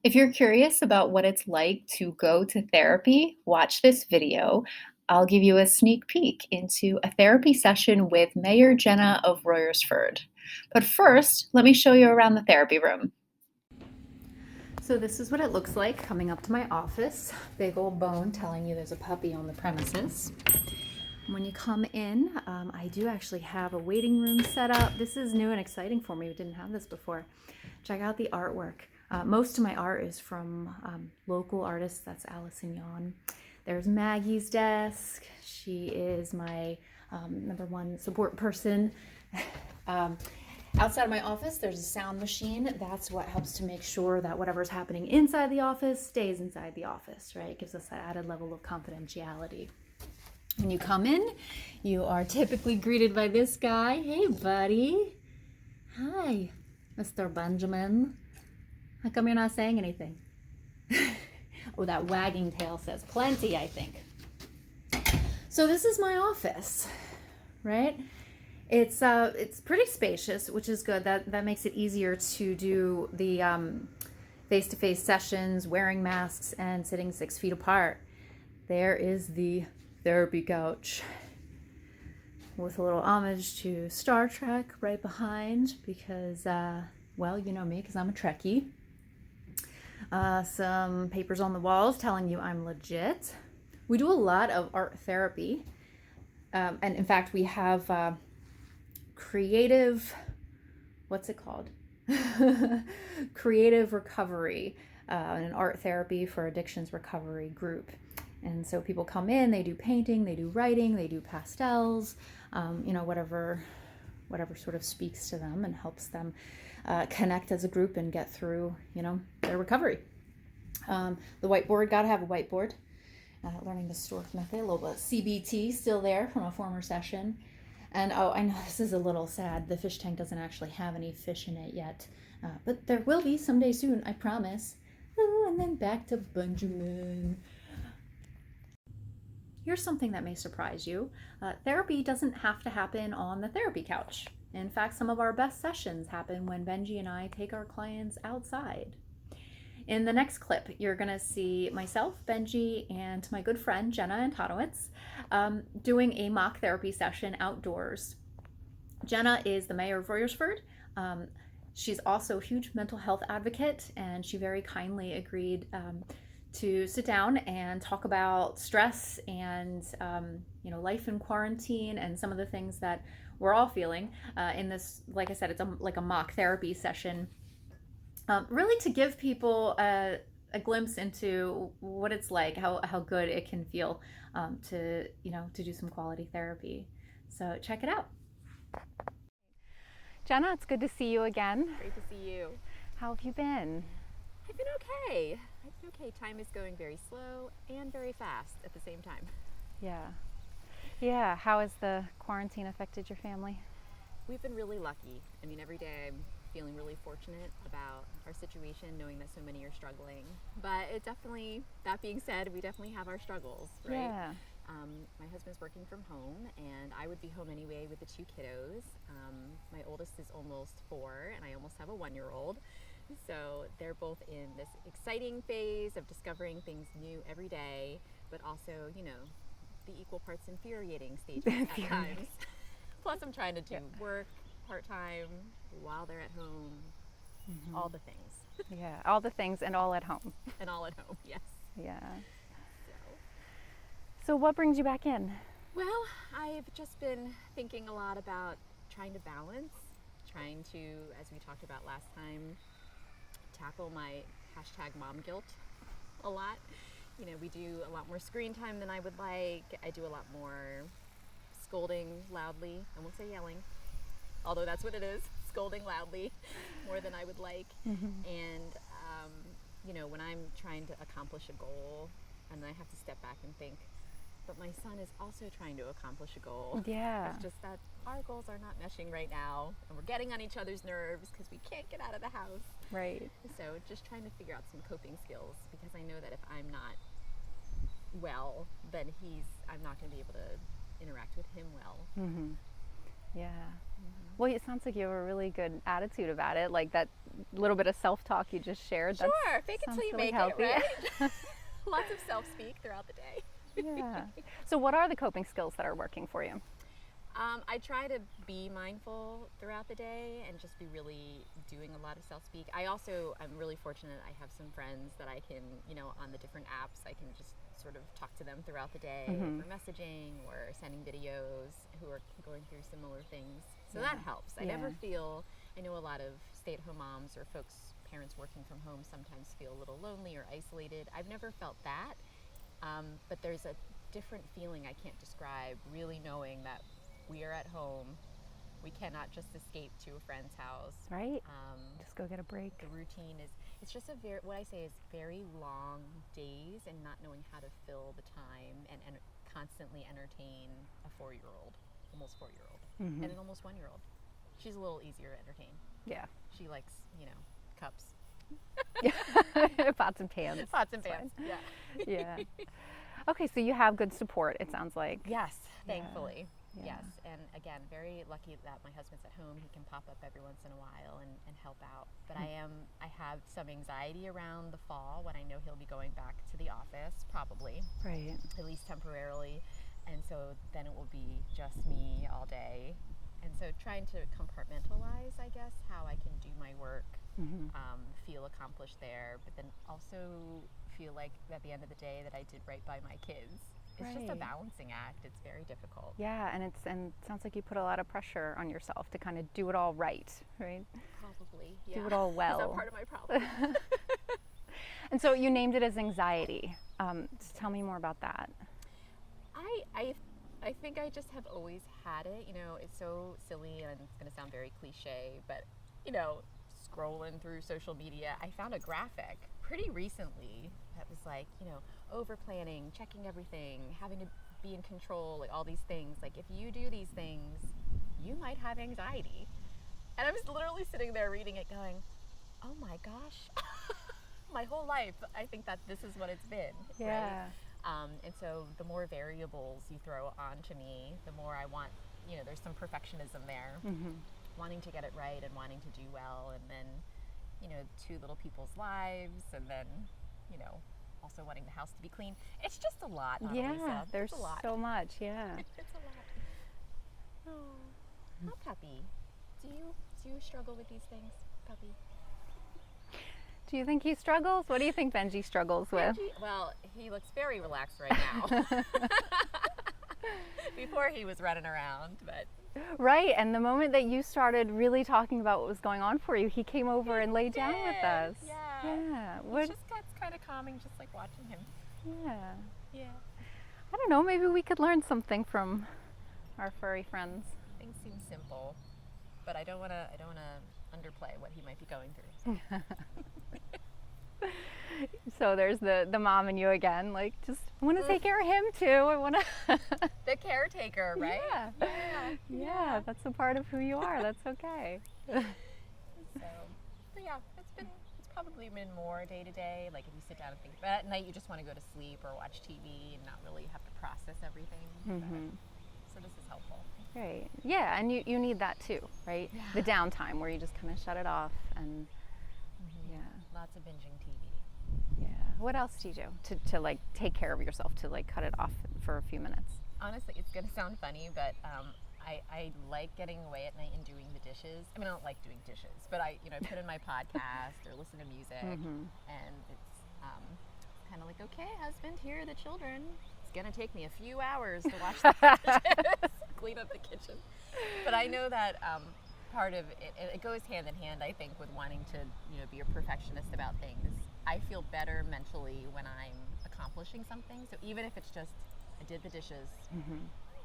If you're curious about what it's like to go to therapy, watch this video. I'll give you a sneak peek into a therapy session with Mayor Jenna of Royersford. But first, let me show you around the therapy room. So this is what it looks like coming up to my office. Big old bone telling you there's a puppy on the premises. When you come in, I do actually have a waiting room set up. This is new and exciting for me. We didn't have this before. Check out the artwork. Most of my art is from local artists. That's Allison Yon. There's Maggie's desk. She is my number one support person. Outside of my office, there's a sound machine. That's what helps to make sure that whatever's happening inside the office stays inside the office, right? It gives us that added level of confidentiality. When you come in, you are typically greeted by this guy. Hey, buddy. Hi, Mr. Benjamin. How come you're not saying anything? Oh, that wagging tail says plenty, I think. So this is my office, right? It's pretty spacious, which is good. That makes it easier to do the face-to-face sessions, wearing masks, and sitting 6 feet apart. There is the therapy couch with a little homage to Star Trek right behind because, well, you know me because I'm a Trekkie. Some papers on the walls telling you I'm legit. We do a lot of art therapy. And in fact, we have creative, what's it called? Creative recovery, an art therapy for addictions recovery group. And so people come in, they do painting, they do writing, they do pastels, whatever sort of speaks to them and helps them connect as a group and get through, their recovery. The whiteboard, gotta have a whiteboard. Learning the stork method, a little bit of CBT still there from a former session. And I know this is a little sad. The fish tank doesn't actually have any fish in it yet, but there will be someday soon, I promise. Oh, and then back to Benjamin. Here's something that may surprise you. Therapy doesn't have to happen on the therapy couch. In fact, some of our best sessions happen when Benji and I take our clients outside. In the next clip, you're going to see myself, Benji, and my good friend, Jenna in Tonowitz, doing a mock therapy session outdoors. Jenna is the mayor of Royersford. She's also a huge mental health advocate, and she very kindly agreed to sit down and talk about stress and life in quarantine and some of the things that we're all feeling in this. Like I said, it's like a mock therapy session, really to give people a glimpse into what it's like, how good it can feel to do some quality therapy. So check it out. Jenna, it's good to see you again. Great to see you. How have you been? I've been okay. Time is going very slow and very fast at the same time. Yeah. How has the quarantine affected your family? We've been really lucky. Every day I'm feeling really fortunate about our situation, knowing that so many are struggling. But that being said, we definitely have our struggles, right? Yeah. My husband's working from home, and I would be home anyway with the 2 kiddos. My oldest is almost 4, and I almost have a 1-year-old. So they're both in this exciting phase of discovering things new every day, but also, the equal parts infuriating stages at times. Plus, I'm trying to do work part-time while they're at home. Mm-hmm. All the things. Yeah, all the things and all at home. And all at home, yes. Yeah. So what brings you back in? Well, I've just been thinking a lot about trying to balance, trying to, as we talked about last time, tackle my #mom guilt a lot. We do a lot more screen time than I would like. I do a lot more scolding loudly. I won't say yelling, although that's what it is, scolding loudly more than I would like. Mm-hmm. And, when I'm trying to accomplish a goal, and I have to step back and think, but my son is also trying to accomplish a goal. Yeah. It's just that our goals are not meshing right now, and we're getting on each other's nerves because we can't get out of the house. Right. So just trying to figure out some coping skills, because I know that if I'm not well, then I'm not going to be able to interact with him well. Mm-hmm. Yeah. Well, it sounds like you have a really good attitude about it, like that little bit of self-talk you just shared. Sure, fake it till you really make healthy. it, right? Lots of self-speak throughout the day. Yeah. So what are the coping skills that are working for you? I try to be mindful throughout the day and just be really doing a lot of self-speak. I'm really fortunate. I have some friends that I can, on the different apps, I can just sort of talk to them throughout the day for messaging or sending videos who are going through similar things. So that helps. I know a lot of stay-at-home moms or parents working from home sometimes feel a little lonely or isolated. I've never felt that, but there's a different feeling I can't describe, really knowing that we are at home. We cannot just escape to a friend's house. Right. Just go get a break. The routine it's just what I say is very long days and not knowing how to fill the time and constantly entertain a 4-year-old, almost 4-year-old, and an almost 1-year-old. She's a little easier to entertain. Yeah. She likes, cups. Pots and pans. Pots and pans, yeah. Yeah. Okay, so you have good support, it sounds like. Yes, thankfully. Yeah. Yes, and again, very lucky that my husband's at home. He can pop up every once in a while and help out. But I have some anxiety around the fall when I know he'll be going back to the office, probably. Right. At least temporarily. And so then it will be just me all day. And so trying to compartmentalize, I guess, how I can do my work, feel accomplished there, but then also feel like at the end of the day that I did right by my kids. It's just a balancing act. It's very difficult. Yeah, and it sounds like you put a lot of pressure on yourself to kind of do it all right, right? Probably, yeah. Do it all well. Is that part of my problem? And so you named it as anxiety. So tell me more about that. I think I just have always had it. It's so silly and it's going to sound very cliche, but, scrolling through social media, I found a graphic pretty recently that was like, over planning, checking everything, having to be in control, like all these things. Like if you do these things, you might have anxiety. And I was literally sitting there reading it going, oh my gosh, my whole life, I think that this is what it's been. Yeah. Right? And so the more variables you throw onto me, the more I want, there's some perfectionism there, wanting to get it right and wanting to do well, and then, 2 little people's lives, and then, also wanting the house to be clean. It's just a lot, Annalisa. Yeah, there's a lot. so much, yeah. It's a lot. Oh, puppy. Do you struggle with these things, puppy? Do you think he struggles? What do you think Benji struggles with? Well, he looks very relaxed right now. Before he was running around, but... Right, and the moment that you started really talking about what was going on for you, he came over and laid down with us. Yeah. It just gets kind of calming just like watching him. Yeah. I don't know, maybe we could learn something from our furry friends. Things seem simple, but I don't want to underplay what he might be going through. So there's the mom and you again, like, just want to take care of him too. I want to. The caretaker, right? Yeah, that's a part of who you are. That's okay. So, but yeah, it's probably been more day to day. Like if you sit down and think, but at night you just want to go to sleep or watch TV and not really have to process everything. So this is helpful. Right. Yeah, and you need that too, right? Yeah. The downtime where you just kind of shut it off and lots of binging TV. Yeah. What else do you do to like take care of yourself, to like cut it off for a few minutes? Honestly, it's gonna sound funny, but I like getting away at night and doing the dishes. I mean, I don't like doing dishes, but I put in my podcast or listen to music, and it's kind of like, okay, husband, here are the children. It's gonna take me a few hours to wash the dishes, clean up the kitchen. But I know that part of it goes hand in hand, I think, with wanting to be a perfectionist about things. I feel better mentally when I'm accomplishing something. So even if it's just I did the dishes,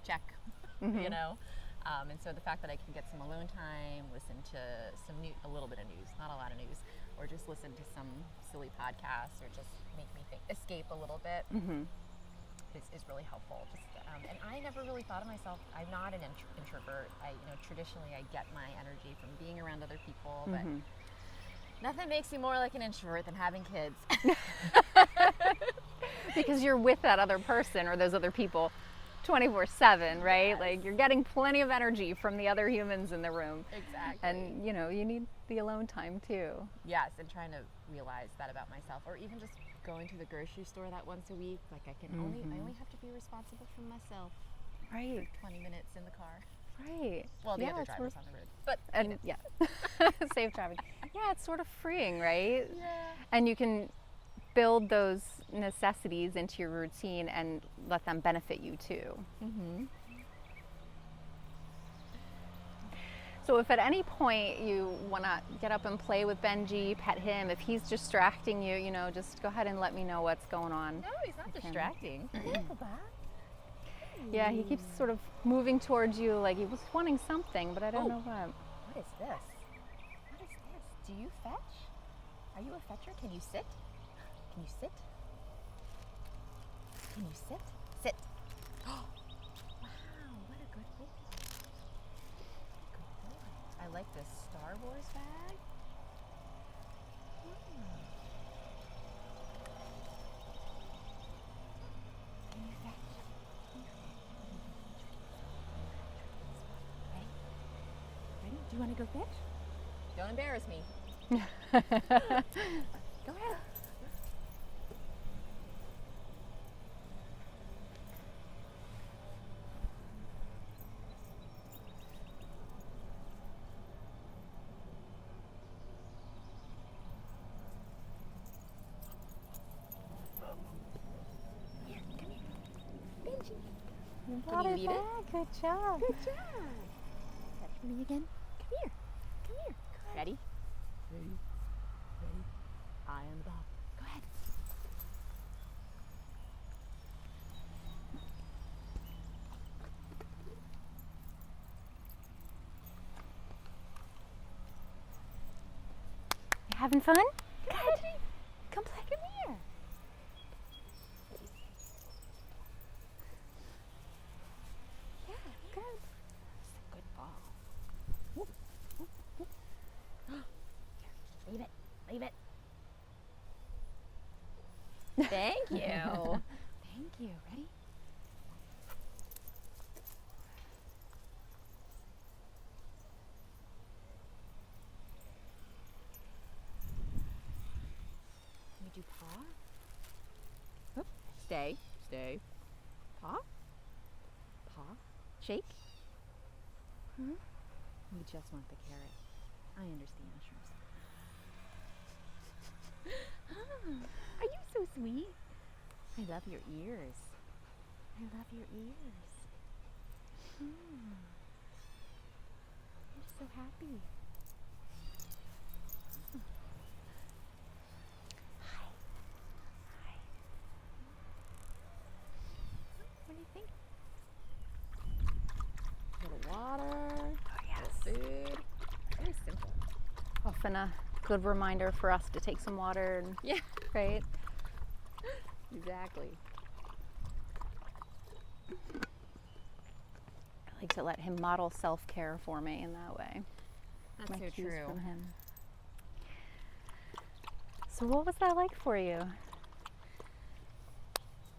check, and so the fact that I can get some alone time, listen to a little bit of news, not a lot of news, or just listen to some silly podcasts, or just make me escape a little bit, is really helpful. And I never really thought of myself. I'm not an introvert. Traditionally I get my energy from being around other people, but nothing makes you more like an introvert than having kids. Because you're with that other person or those other people 24/7, right? Yes. Like you're getting plenty of energy from the other humans in the room. Exactly. And you know, you need the alone time too. Yes, and trying to realize that about myself, or even just going to the grocery store that once a week. Like I only have to be responsible for myself. Right. 20 minutes in the car. Right. Well, the other it's driver's on the road. But and yeah, safe driving. Yeah, it's sort of freeing, right? yeah. And you can build those necessities into your routine and let them benefit you too. Mm-hmm. So if at any point you want to get up and play with Benji, pet him, if he's distracting you, you know, just go ahead and let me know what's going on. No, he's not distracting. Yeah, he keeps sort of moving towards you like he was wanting something, but I don't know what. What is this? What is this? Do you fetch? Are you a fetcher? Can you sit? Can you sit? Can you sit? Sit. Wow, what a good boy. Good boy. I like this Star Wars bag. Can you fetch? Ready? Do you want to go fetch? Don't embarrass me. Go ahead. Here, come here. Benji. You Can brought you it leave it? back. Good job. Good job. Fetch me again. Come here. Come here. Ready? Ready? Ready? Eye on the ball. Go ahead. You having fun? Good. Come play. Come here. Yeah, good. It's a good ball. Whoop, whoop, whoop. Here, leave it. Leave it. Thank you. Thank you. Ready? Can we do paw? Oop. Stay. Stay. Paw. Paw. Shake. Hmm? We just want the carrot. I understand, Shrooms. Are you so sweet? I love your ears. I love your ears. You're so happy. Hi. Hi. What do you think? A little water. Oh, yes. Food. Very simple. Often a good reminder for us to take some water and Yeah. right? Exactly. I like to let him model self-care for me in that way. That's My so cues true. from him. So what was that like for you?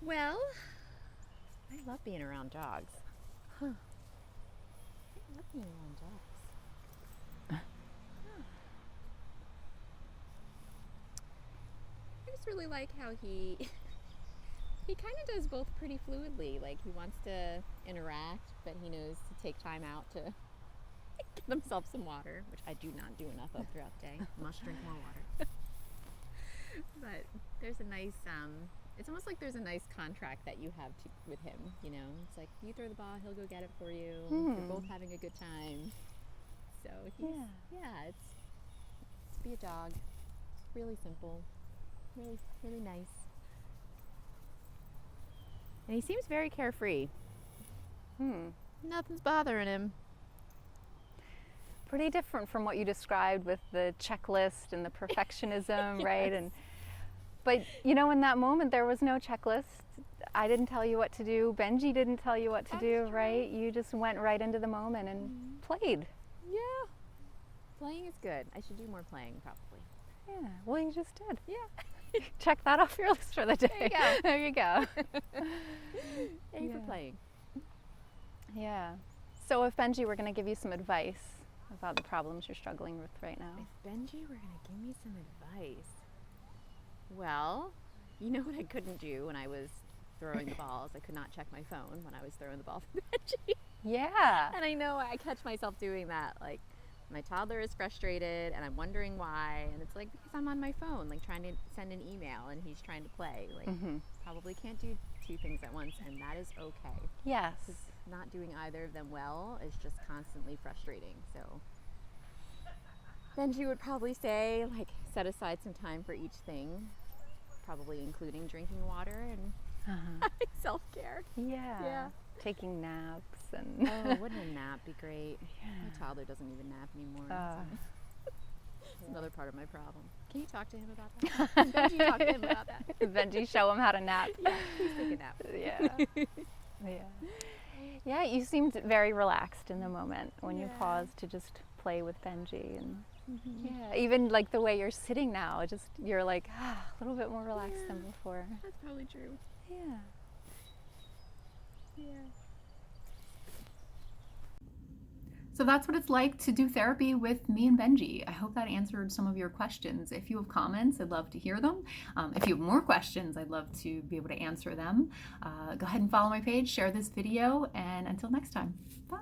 Well, I love being around dogs. Huh. I love being around dogs. I just really like how he kind of does both pretty fluidly. Like he wants to interact, but he knows to take time out to get himself some water, which I do not do enough of throughout the day. Must drink more water. But there's a nice, it's almost like there's a nice contract that you have with him, you know? It's like, you throw the ball, he'll go get it for you. You're both having a good time. So it's to be a dog. It's really simple, really, really nice. And he seems very carefree. Nothing's bothering him. Pretty different from what you described with the checklist and the perfectionism, right? But you know, in that moment, there was no checklist. I didn't tell you what to do. Benji didn't tell you what to do, right? You just went right into the moment and played. Yeah. Playing is good. I should do more playing, probably. Yeah, well, you just did. Yeah. Check that off your list for the day. There you go. There you go. Thank you for playing. Yeah. So if Benji were going to give you some advice about the problems you're struggling with right now. If Benji were going to give me some advice, well, you know what I couldn't do when I was throwing the balls? I could not check my phone when I was throwing the ball for Benji. Yeah. And I know I catch myself doing that. Like, my toddler is frustrated and I'm wondering why. And it's like, because I'm on my phone, like trying to send an email and he's trying to play. Like, probably can't do two things at once, and that is okay. Yes. Because not doing either of them well is just constantly frustrating. So Benji would probably say, like, set aside some time for each thing, probably including drinking water and having self-care. Yeah. Taking naps and Oh, wouldn't a nap be great? My toddler doesn't even nap anymore. It's another part of my problem. Can you talk to him about that? Benji, talk to him about that. Benji, show him how to nap. Yeah, please take a nap. Yeah. Yeah, you seemed very relaxed in the moment when you paused to just play with Benji. And yeah, even like the way you're sitting now, just you're like a little bit more relaxed than before. That's probably true. Yeah. So that's what it's like to do therapy with me and Benji. I hope that answered some of your questions. If you have comments, I'd love to hear them. If you have more questions, I'd love to be able to answer them. Go ahead and follow my page, share this video, and until next time, bye.